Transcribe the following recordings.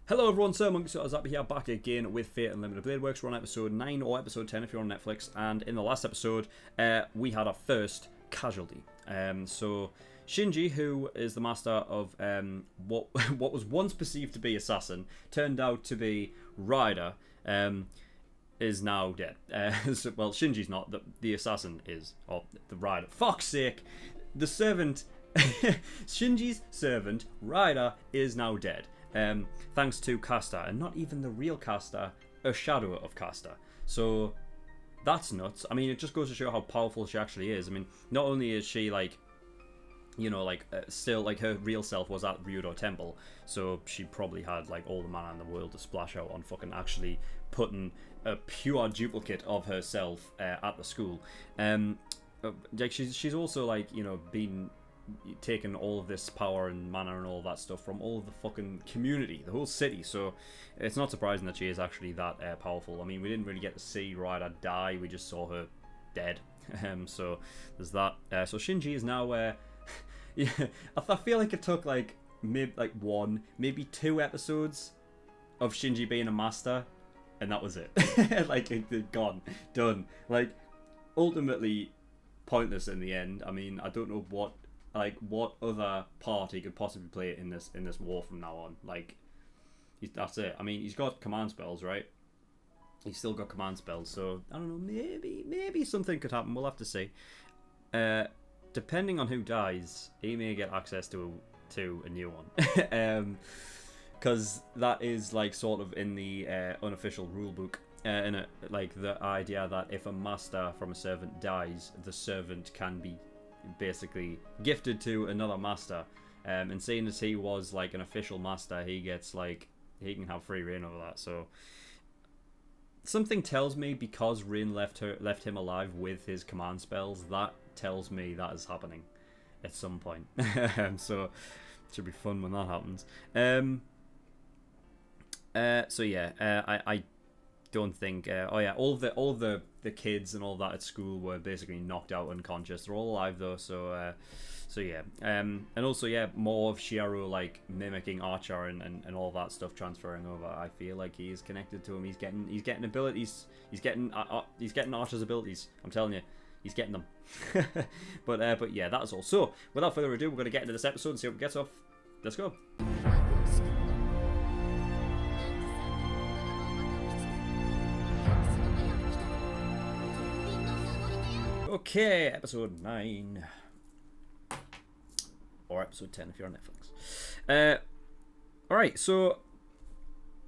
Hello everyone, SirMonkeySuit is here back again with Fate Unlimited Blade Works. We're on episode 9 or episode 10 if you're on Netflix, and in the last episode we had our first casualty. So Shinji, who is the master of what was once perceived to be assassin, turned out to be rider, is now dead. Well, Shinji's not, the assassin is, or the rider. Fuck's sake! The servant, Shinji's servant, rider, is now dead. Thanks to Caster, and not even the real Caster, a shadow of Caster. So that's nuts. I mean, it just goes to show how powerful she actually is. I mean, not only is she like, you know, like still like her real self was at Ryudo Temple, so she probably had like all the mana in the world to splash out on fucking actually putting a pure duplicate of herself at the school. Like she's also like, you know, been taken all of this power and mana and all that stuff from all of the fucking community, the whole city, so it's not surprising that she is actually that powerful. I mean, we didn't really get to see Ryder die, we just saw her dead. So there's that. So Shinji is now yeah, I feel like it took like one, maybe 2 episodes of Shinji being a master, and that was it. Like, gone, done, like ultimately pointless in the end. I mean, I don't know what other part he could possibly play in this war from now on. Like, that's it. I mean, he's got command spells, right? He's still got command spells, so I don't know, maybe something could happen. We'll have to see. Depending on who dies, he may get access to a new one. Because that is like sort of in the unofficial rulebook. In it, like the idea that if a master from a servant dies, the servant can be basically gifted to another master, and seeing as he was like an official master, he gets like, he can have free reign over that. So something tells me, because Rin left him alive with his command spells, that tells me that is happening at some point. So it should be fun when that happens. So yeah, I don't think oh yeah, all of the kids and all that at school were basically knocked out unconscious. They're all alive though, so yeah, and also yeah, more of Shiaro like mimicking Archer and all that stuff transferring over. I feel like he is connected to him. He's getting abilities. He's getting Archer's abilities. I'm telling you, he's getting them. But yeah, that's all. So without further ado, we're gonna get into this episode and see what we get off. Let's go. Okay, episode 9. Or episode 10 if you're on Netflix. Alright, so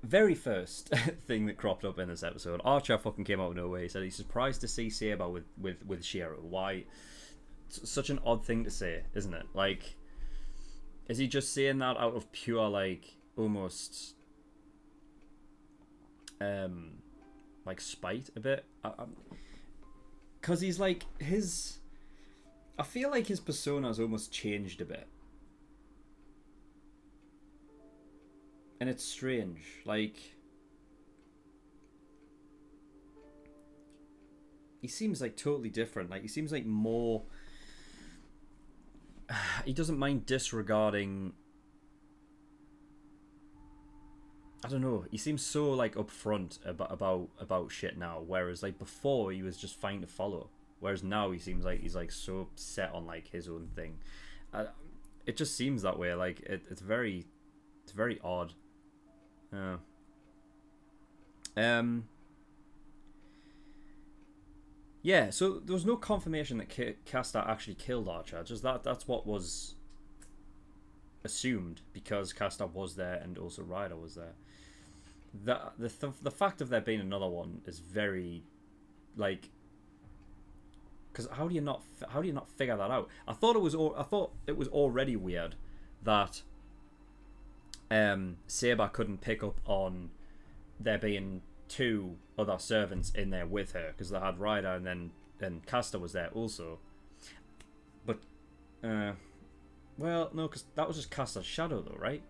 very first thing that cropped up in this episode, Archer fucking came out of nowhere. He said he's surprised to see Saber with Shiaro. Why? It's such an odd thing to say, isn't it? Like, is he just saying that out of pure, like, almost like spite a bit? Because he's like, I feel like his persona's almost changed a bit. And it's strange. Like, he seems like totally different. Like, he seems like more, he doesn't mind disregarding, I don't know, he seems so like upfront about shit now, whereas like before he was just fine to follow, whereas now he seems like he's like so set on like his own thing. It just seems that way. Like it's very odd. Yeah, so there was no confirmation that Caster actually killed Archer, just that's what was assumed, because Caster was there and also Ryder was there. The fact of there being another one is very, like, because how do you not figure that out? I thought it was already weird that Saber couldn't pick up on there being 2 other servants in there with her, because they had Ryder and then Caster was there also. But well, no, because that was just Caster's shadow though, right?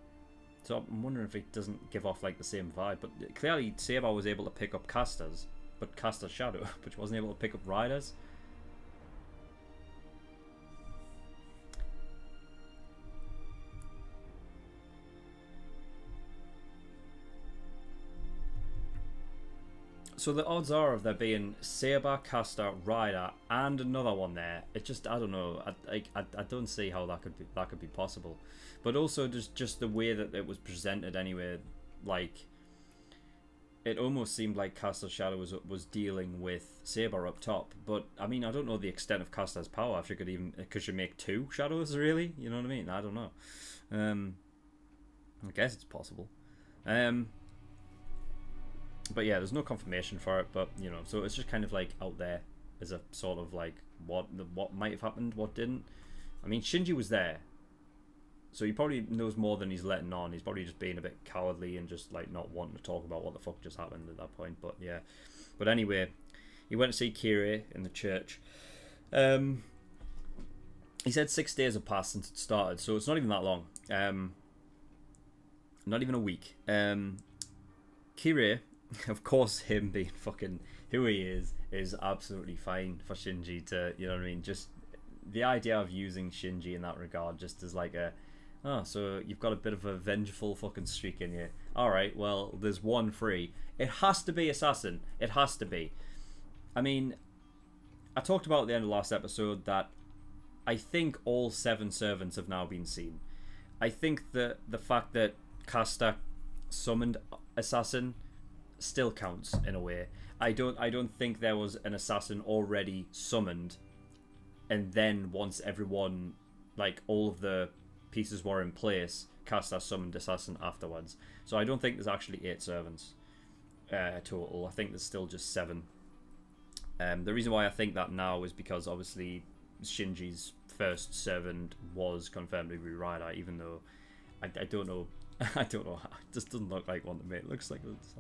So I'm wondering if it doesn't give off like the same vibe. But clearly Saber was able to pick up Caster's shadow, but she wasn't able to pick up Ryder's. So the odds are of there being Saber, Caster, Ryder, and another one there. It just, I don't know. I don't see how that could be possible. But also just the way that it was presented anyway, like it almost seemed like Caster's shadow was dealing with Saber up top. But I mean, I don't know the extent of Caster's power. If she could she make 2 shadows really? You know what I mean? I don't know. I guess it's possible. But yeah, there's no confirmation for it, but you know, so it's just kind of like out there as a sort of like what might have happened, what didn't. I mean, Shinji was there, so he probably knows more than he's letting on. He's probably just being a bit cowardly and just like not wanting to talk about what the fuck just happened at that point. But yeah, but anyway, he went to see Kirei in the church. He said 6 days have passed since it started, so it's not even that long. Not even a week. Kirei, of course, him being fucking who he is absolutely fine for Shinji to, you know what I mean? Just the idea of using Shinji in that regard, just as like a, oh, so you've got a bit of a vengeful fucking streak in you. Alright, well, there's one free. It has to be Assassin. It has to be. I mean, I talked about at the end of the last episode that I think all 7 servants have now been seen. I think that the fact that Caster summoned Assassin still counts in a way. I don't think there was an assassin already summoned and then once everyone, like all of the pieces were in place, Caster summoned assassin afterwards. So I don't think there's actually 8 servants total. I think there's still just 7. The reason why I think that now is because obviously Shinji's first servant was confirmed to be Ryder, even though I don't know. I don't know. It just doesn't look like one to me. It looks like it's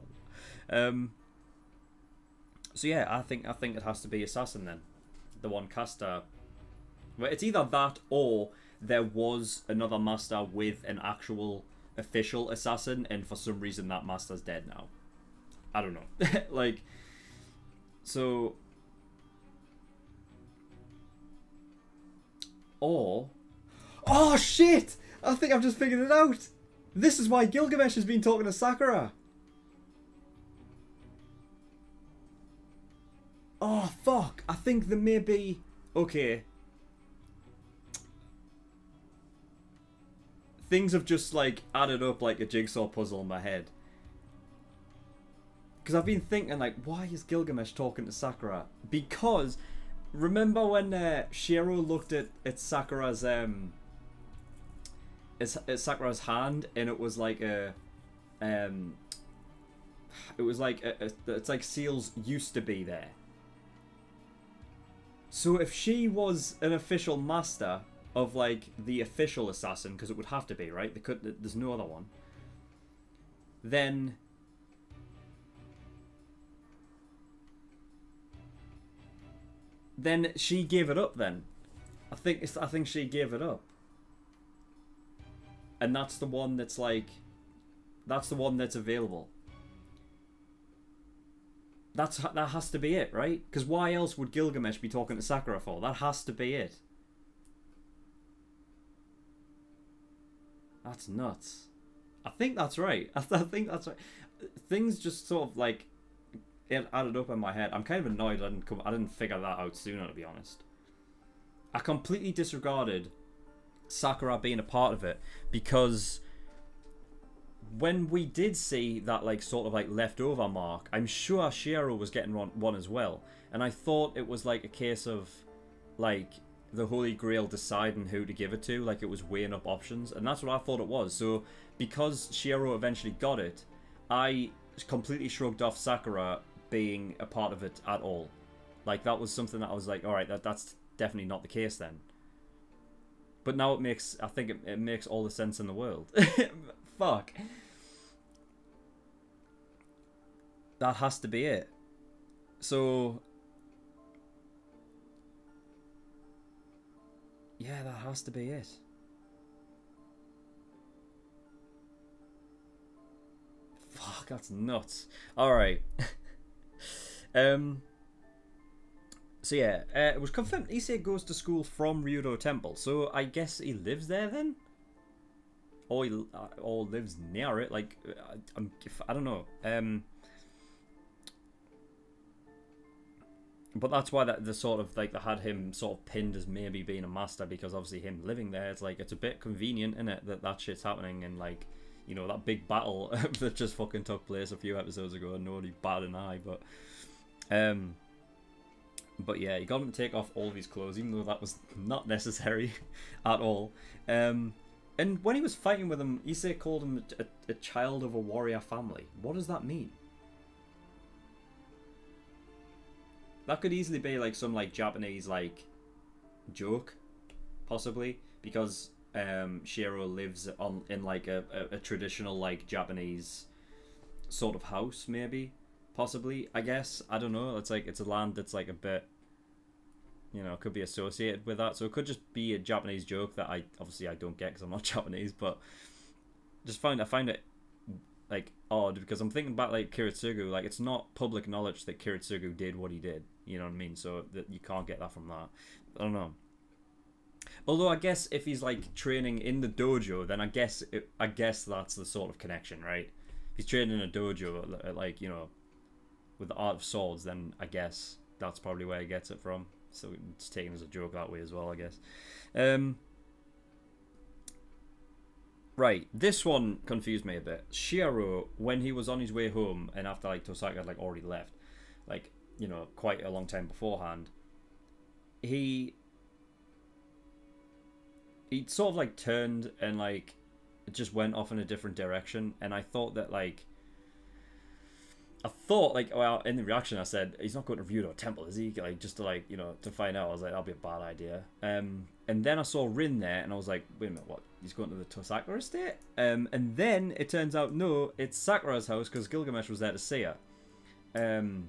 so yeah, I think it has to be Assassin then. The one Caster. Well, it's either that or there was another master with an actual official assassin, and for some reason that master's dead now. I don't know. Like, so, or, oh shit! I think I've just figured it out. This is why Gilgamesh has been talking to Sakura. Oh, fuck. I think there may be... Okay. Things have just, like, added up like a jigsaw puzzle in my head. Because I've been thinking, like, why is Gilgamesh talking to Sakura? Because, remember when Shiro looked at Sakura's, Sakura's hand, and it was like a... it was like... it's like seals used to be there. So if she was an official master of like the official assassin, because it would have to be, right? There's no other one. Then she gave it up. Then I think she gave it up, and that's the one that's like, that's the one that's available. That has to be it, right? Because why else would Gilgamesh be talking to Sakura for? That has to be it. That's nuts. I think that's right. I think that's right. Things just sort of like it added up in my head. I'm kind of annoyed I didn't figure that out sooner, to be honest. I completely disregarded Sakura being a part of it because when we did see that like sort of like leftover mark, I'm sure Shiro was getting one as well, and I thought it was like a case of like the Holy Grail deciding who to give it to, like it was weighing up options, and that's what I thought it was. So because Shiro eventually got it, I completely shrugged off Sakura being a part of it at all. Like that was something that I was like, all right, that's definitely not the case then. But now I think it makes all the sense in the world. Fuck. That has to be it. So yeah, that has to be it. Fuck, that's nuts. Alright. So yeah, it was confirmed Issei goes to school from Ryudo Temple, so I guess he lives there then? Or lives near it, like, I don't know. but that's why the sort of like they had him sort of pinned as maybe being a master, because obviously him living there, it's like it's a bit convenient, isn't it, that shit's happening, and like, you know, that big battle that just fucking took place a few episodes ago and nobody batted an eye, but yeah, he got him to take off all of his clothes, even though that was not necessary at all. And when he was fighting with him, Issei called him a child of a warrior family. What does that mean? That could easily be like some like Japanese like joke, possibly, because Shiro lives in like a traditional like Japanese sort of house, maybe, possibly, I guess. I don't know. It's like it's a land that's like a bit, you know, could be associated with that. So it could just be a Japanese joke that I don't get because I'm not Japanese, but I find it like odd, because I'm thinking about like Kiritsugu, like it's not public knowledge that Kiritsugu did what he did, you know what I mean? So that you can't get that from that. I don't know. Although I guess if he's like training in the dojo, then I guess that's the sort of connection, right? If he's training in a dojo, like, you know, with the art of swords, then I guess that's probably where he gets it from. So it's taken as a joke that way as well, I guess. Right, this one confused me a bit. Shiro, when he was on his way home, and after like Tosaka had like already left, like, you know, quite a long time beforehand, he sort of like turned and like just went off in a different direction, and I thought well, in the reaction I said, he's not going to Ryudo Temple, is he? Like, just to like, you know, to find out. I was like, that'll be a bad idea. And then I saw Rin there, and I was like, wait a minute, what? He's going to the Tosaka estate? And then it turns out, no, it's Sakura's house, because Gilgamesh was there to see her. And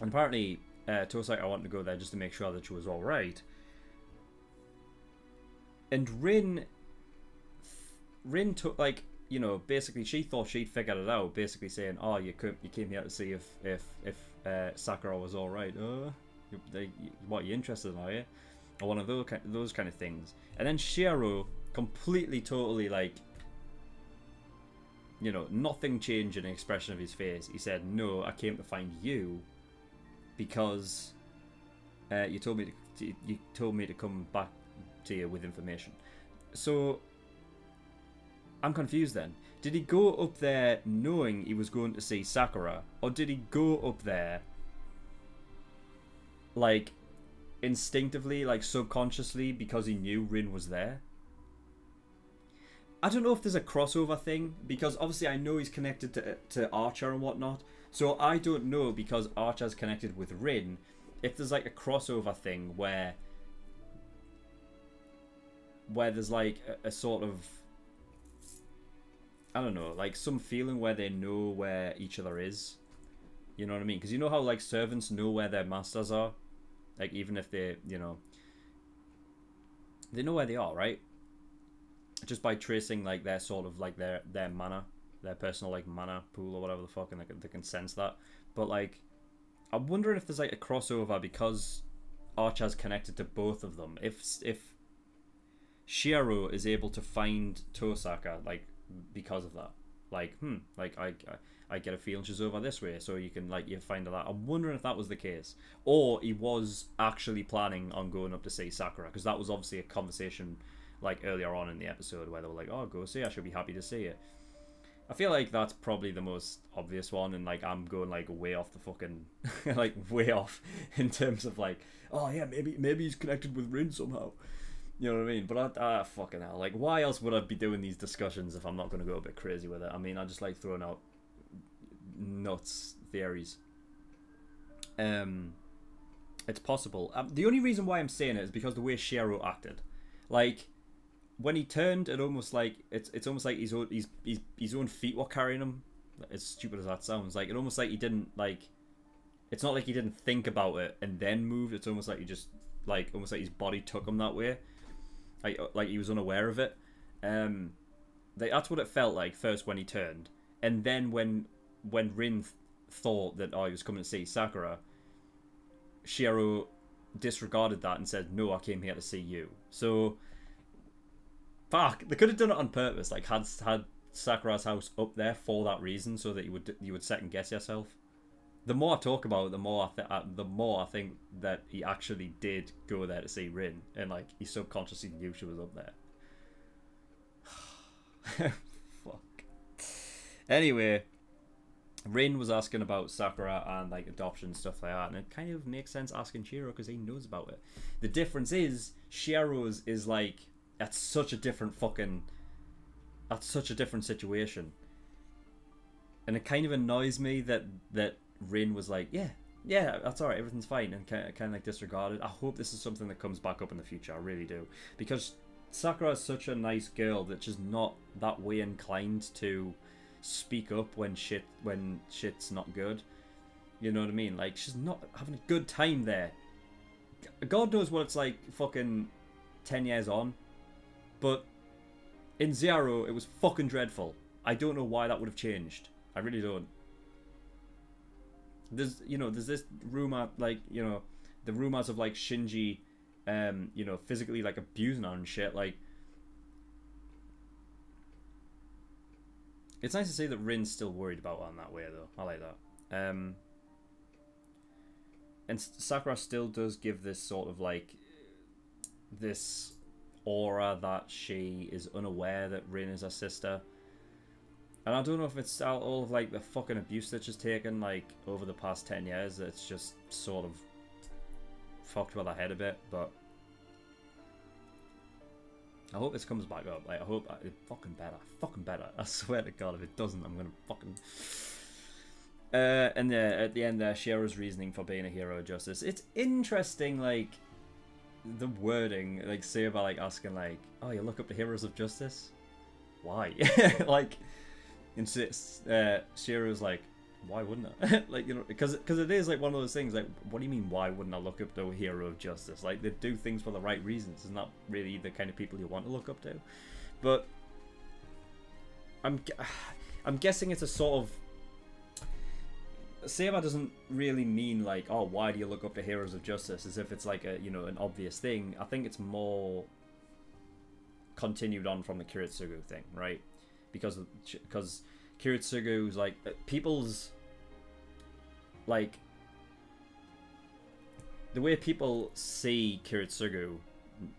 apparently, Tosaka wanted to go there just to make sure that she was all right. And Rin took, like, you know, basically she thought she'd figured it out, basically saying, oh, you came here to see if Sakura was all right. What, you interested in, are you? Or one of those kind of things. And then Shiro completely, totally, like, you know, nothing changed in the expression of his face. He said, no, I came to find you because you told me to come back to you with information. So I'm confused then. Did he go up there knowing he was going to see Sakura, or did he go up there like instinctively, like subconsciously, because he knew Rin was there? I don't know if there's a crossover thing, because obviously I know he's connected to Archer and whatnot, so I don't know, because Archer's connected with Rin, if there's like a crossover thing where there's like a sort of, I don't know, like some feeling where they know where each other is. You know what I mean? Because you know how like servants know where their masters are? Like even if they, you know, they know where they are, right? Just by tracing like their sort of like their mana, their personal like mana pool or whatever the fuck, and they can sense that. But like, I'm wondering if there's like a crossover because Archer's connected to both of them. If Shiro is able to find Tosaka, like, because of that, like, like I get a feeling she's over this way, so you can like you find her that. I'm wondering if that was the case, or he was actually planning on going up to see Sakura, because that was obviously a conversation like earlier on in the episode where they were like, oh, go see her, she'll be happy to see it. I feel like that's probably the most obvious one, and like I'm going like way off the fucking like way off in terms of like, oh yeah, maybe he's connected with Rin somehow. You know what I mean? But fucking hell, like, why else would I be doing these discussions if I'm not going to go a bit crazy with it? I mean, I just like throwing out nuts theories. It's possible. The only reason why I'm saying it is because the way Shiro acted, like when he turned, it almost like it's almost like his own feet were carrying him. As stupid as that sounds, like it almost like he didn't like. It's not like he didn't think about it and then moved. It's almost like he just like almost like his body took him that way. Like he was unaware of it. That's what it felt like first when he turned, and then when Rin thought that he was coming to see Sakura, Shiro disregarded that and said, "No, I came here to see you." So, fuck, they could have done it on purpose. Like had Sakura's house up there for that reason, so that you would second guess yourself. the more I talk about it, the more I think that he actually did go there to see Rin, and like he subconsciously knew she was up there. Fuck. Anyway, Rin was asking about Sakura and like adoption and stuff like that, and it kind of makes sense asking Shiro because he knows about it. The difference is Shiro's is like that's such a different situation, and it kind of annoys me that Rin was like, yeah, that's alright, everything's fine, and kind of like disregarded. I hope this is something that comes back up in the future. I really do, because Sakura is such a nice girl that she's not that way inclined to speak up when shit's not good. You know what I mean? Like, she's not having a good time there. God knows what it's like fucking 10 years on, but in Zero it was fucking dreadful. I don't know why that would have changed. I really don't. There's this rumor, like, the rumors of like Shinji physically like abusing her and shit. Like, it's nice to see that Rin's still worried about her in that way though. I like that. And Sakura still does give this sort of like this aura that she is unaware that Rin is her sister. And I don't know if it's all of like the fucking abuse that she's taken like over the past 10 years that's just sort of fucked with her head a bit, but I hope this comes back up. Like, I hope it fucking better. I swear to God, if it doesn't, I'm gonna fucking. And at the end there, Shiro's reasoning for being a hero of justice. It's interesting, like the wording, like Saber like asking like, "Oh, you look up the heroes of justice? Why?" Like. And Shiro's like, why wouldn't I? Like, because it is like one of those things. Like, what do you mean? Why wouldn't I look up to a hero of justice? Like, they do things for the right reasons. It's not really the kind of people you want to look up to. But I'm guessing it's a sort of. Saber doesn't really mean like, oh, why do you look up to heroes of justice? As if it's like a an obvious thing. I think it's more continued on from the Kiritsugu thing, right? Because Kiritsugu's like people's like the way people see Kiritsugu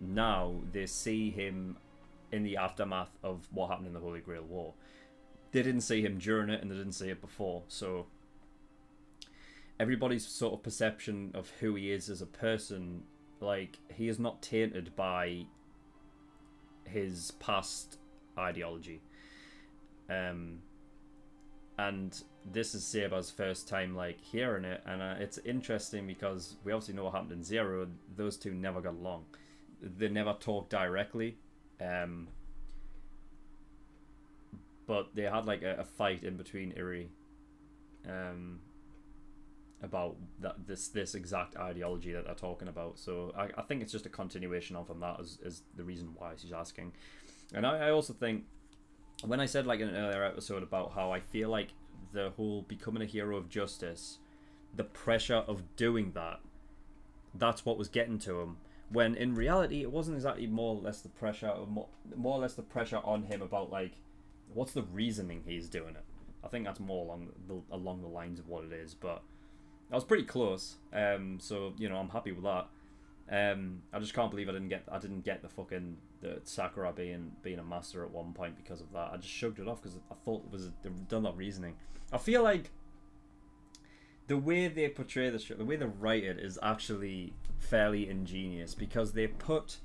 now, they see him in the aftermath of what happened in the Holy Grail War. They didn't see him during it, and they didn't see it before. So everybody's sort of perception of who he is as a person, like, he is not tainted by his past ideology. And this is Saber's first time like hearing it, and it's interesting because we obviously know what happened in Zero. Those two never got along. They never talked directly, but they had like a fight in between Iri about this exact ideology that they're talking about. So I think it's just a continuation on from that is the reason why she's asking. And I also think, when I said like in an earlier episode about how I feel like the whole becoming a hero of justice, the pressure of doing that's what was getting to him, when in reality it wasn't exactly more or less the pressure on him about like what's the reasoning he's doing it. I think that's more along the lines of what it is, but I was pretty close. So I'm happy with that. I just can't believe I didn't get the Sakura being a master at one point because of that. I just shrugged it off because I thought they've done that reasoning. I feel like the way they portray the show, the way they write it, is actually fairly ingenious, because they put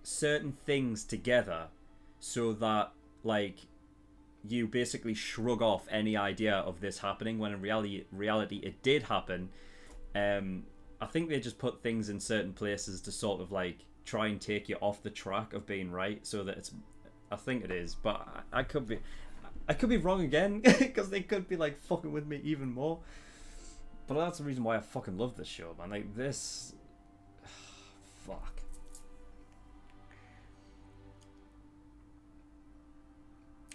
certain things together so that like you basically shrug off any idea of this happening, when in reality it did happen. I think they just put things in certain places to sort of like try and take you off the track of being right, so that it's. I think it is, but I could be wrong again, because they could be like fucking with me even more. But that's the reason why I fucking love this show, man. Like this, fuck.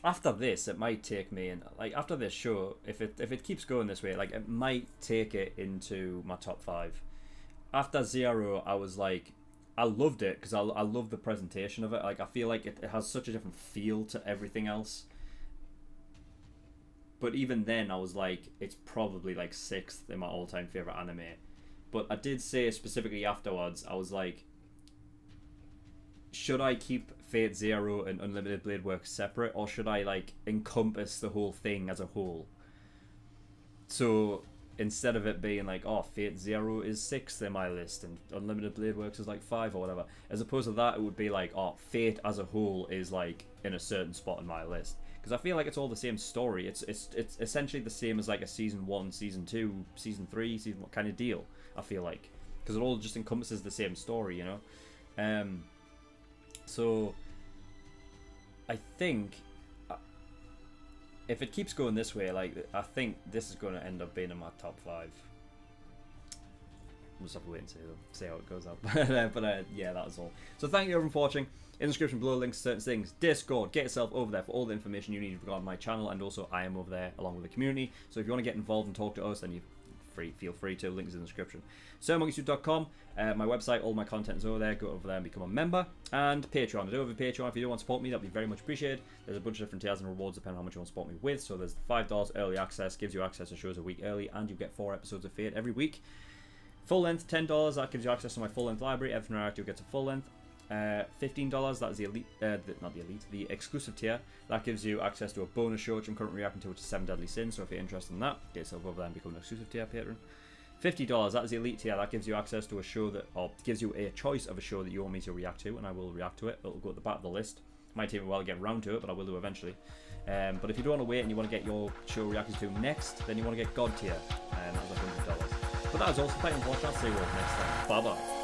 After this, it might take me in. Like after this show, if it keeps going this way, like it might take it into my top 5. After Zero, I was like, I loved it because I love the presentation of it. Like I feel like it has such a different feel to everything else. But even then, I was like, it's probably like 6th in my all-time favorite anime. But I did say specifically afterwards, I was like, should I keep Fate Zero and Unlimited Blade Works separate, or should I like encompass the whole thing as a whole? So instead of it being like, oh, Fate Zero is 6th in my list and Unlimited Blade Works is like 5 or whatever, as opposed to that, it would be like, oh, Fate as a whole is like in a certain spot in my list. Because I feel like it's all the same story. It's essentially the same as like a season 1, season 2, season 3, season 1 kind of deal. I feel like, because it all just encompasses the same story, you know. So I think if it keeps going this way, like, I think this is going to end up being in my top 5. We'll just have to wait and see how it goes up. But yeah, that was all. So thank you everyone for watching. In the description below, links to certain things. Discord, get yourself over there for all the information you need regarding my channel, and also I am over there along with the community. So if you want to get involved and talk to us, then you feel free to. Links in the description. SirMonkeySuit.com, my website, all my content is over there. Go over there and become a member. And Patreon. I do have a Patreon. If you do want to support me, that'd be very much appreciated. There's a bunch of different tiers and rewards depending on how much you want to support me with. So there's $5 early access, gives you access to shows a week early, and you get 4 episodes of Fate every week. Full length, $10, that gives you access to my full length library. Everything I do gets a full length. $15, that is the elite, not the elite, the exclusive tier. That gives you access to a bonus show which I'm currently reacting to, which is 7 Deadly Sins. So if you're interested in that, get yourself over there and become an exclusive tier patron. $50, that is the elite tier. That gives you access to a show that, or gives you a choice of a show that you want me to react to, and I will react to it. It'll go at the back of the list. Might take a while to get around to it, but I will do eventually. But if you don't want to wait and you want to get your show reacted to next, then you want to get God tier, and that's $100. But that was all. Thank you for watching. I'll see you all next time. Bye bye.